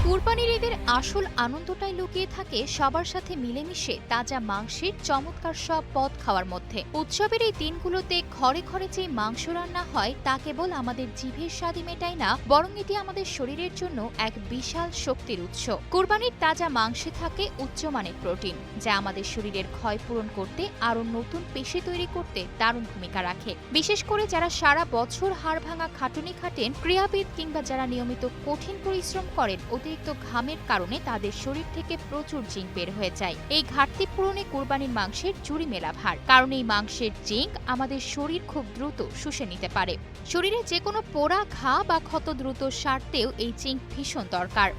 কুরবানির ঈদের আসল আনন্দটাই লুকিয়ে থাকে সবার সাথে মিলেমিশে তাজা মাংসের চমৎকার সব পদ খাওয়ার মধ্যে। উৎসবের এই দিনগুলোতে ঘরে ঘরে যে মাংস রান্না হয় তা কেবল আমাদের জিভের স্বাদই মেটায় না, বরং এটি আমাদের শরীরের জন্য এক বিশাল শক্তির উৎস। কুরবানির তাজা মাংসে থাকে উচ্চমানের প্রোটিন, যা আমাদের শরীরের ক্ষয় পূরণ করতে আরও নতুন পেশি তৈরি করতে দারুণ ভূমিকা রাখে। বিশেষ করে যারা সারা বছর হাড় ভাঙা খাটুনি খাটেন, ক্রীড়াবিদ কিংবা যারা নিয়মিত কঠিন পরিশ্রম করেন, অতিরিক্ত ঘামের কারণে তাদের শরীর থেকে প্রচুর জিঙ্ক বের হয়ে যায়। এই ঘাটতি পূরণে কুরবানির মাংসের জুড়ি মেলা ভার, কারণ এই মাংসের জিঙ্ক আমাদের শরীর খুব দ্রুত শুষে নিতে পারে। শরীরে যে কোনো পোড়া, ঘা বা ক্ষত দ্রুত সারতেও এই জিঙ্ক ভীষণ দরকার।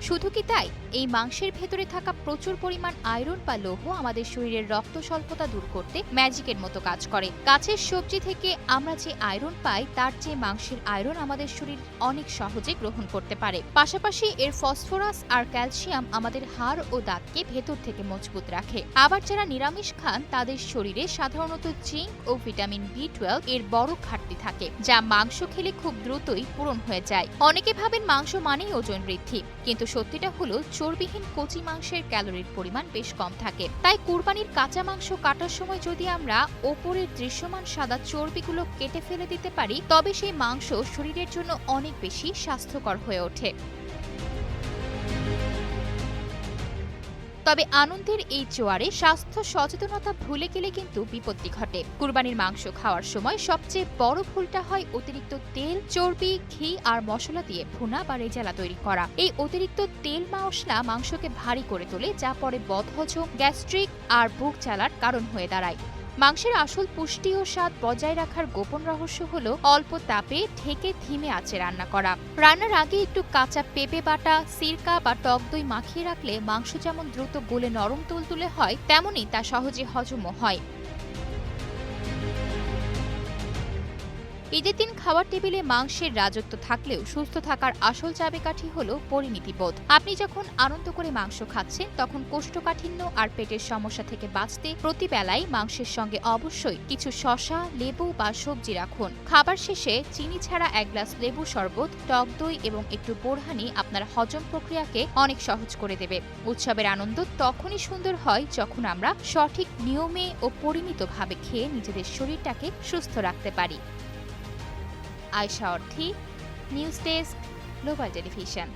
শুধু কি তাই, এই মাংসের ভেতরে থাকা প্রচুর পরিমাণ আয়রন বা লৌহ আমাদের শরীরের রক্ত স্বল্পতা দূর করতে ম্যাজিকের মতো কাজ করে। গাছের সবজি থেকে আমরা যে আয়রন পাই, তার চেয়ে মাংসের আয়রন আমাদের শরীর অনেক সহজে গ্রহণ করতে পারে। পাশাপাশি এর ফসফরাস আর ক্যালসিয়াম আমাদের হাড় ও দাঁতকে ভেতর থেকে মজবুত রাখে। আবার যারা নিরামিষ খান, তাদের শরীরে সাধারণত জিঙ্ক ও ভিটামিন B12 এর বড় ঘাটতি থাকে, যা মাংস খেলে খুব দ্রুতই পূরণ হয়ে যায়। অনেকে ভাবেন মাংস মানেই ওজন বৃদ্ধি, কিন্তু সত্যিটা হলো চর্বিহীন কচি মাংসের ক্যালোরির পরিমাণ বেশ কম থাকে। তাই কুরবানির কাঁচা মাংস কাটার সময় যদি আমরা ওপরের দৃশ্যমান সাদা চর্বিগুলো কেটে ফেলে দিতে পারি, তবে সেই মাংস শরীরের জন্য অনেক বেশি স্বাস্থ্যকর হয়ে ওঠে। তবে আনন্দের এই জোয়ারে স্বাস্থ্য সচেতনতা ভুলে গেলে কিন্তু বিপত্তি ঘটে। কুরবানির মাংস খাওয়ার সময় সবচেয়ে বড় ভুলটা হয় অতিরিক্ত তেল, চর্বি, ঘি আর মশলা দিয়ে ভুনা বা রেজালা তৈরি করা। এই অতিরিক্ত তেল মশলা মাংসকে ভারী করে তোলে, যা পরে বদহজম, গ্যাস্ট্রিক আর বুক জ্বালার কারণ হয়ে দাঁড়ায়। মাংসের আসল পুষ্টি ও স্বাদ বজায় রাখার গোপন রহস্য হলো অল্প তাপে ঢেকে ধীমে আঁচে রান্না করা। রান্নার আগে একটু কাঁচা পেঁপে বাটা, সিরকা বা টক দই মাখিয়ে রাখলে মাংস যেমন দ্রুত গলে নরম তুলতুলে হয়, তেমনি তা সহজে হজমও হয়। ঈদের দিন খাওয়ার টেবিলে মাংসের রাজত্ব থাকলেও সুস্থ থাকার আসল চাবিকাঠি হলো পরিমিতিবোধ। আপনি যখন আনন্দ করে মাংস খাচ্ছেন, তখন কোষ্ঠকাঠিন্য আর পেটের সমস্যা থেকে বাঁচতে প্রতি বেলায় মাংসের সঙ্গে অবশ্যই কিছু শসা, লেবু বা সবজি রাখুন। খাবার শেষে চিনি ছাড়া এক গ্লাস লেবু শরবত, টক দই এবং একটু বোরহানি আপনার হজম প্রক্রিয়াকে অনেক সহজ করে দেবে। উৎসবের আনন্দ তখনই সুন্দর হয় যখন আমরা সঠিক নিয়মে ও পরিমিতভাবে খেয়ে নিজেদের শরীরটাকে সুস্থ রাখতে পারি। আয়শা অর্থী, নিউজ ডেস্ক, গ্লোবাল টেলিভিশন।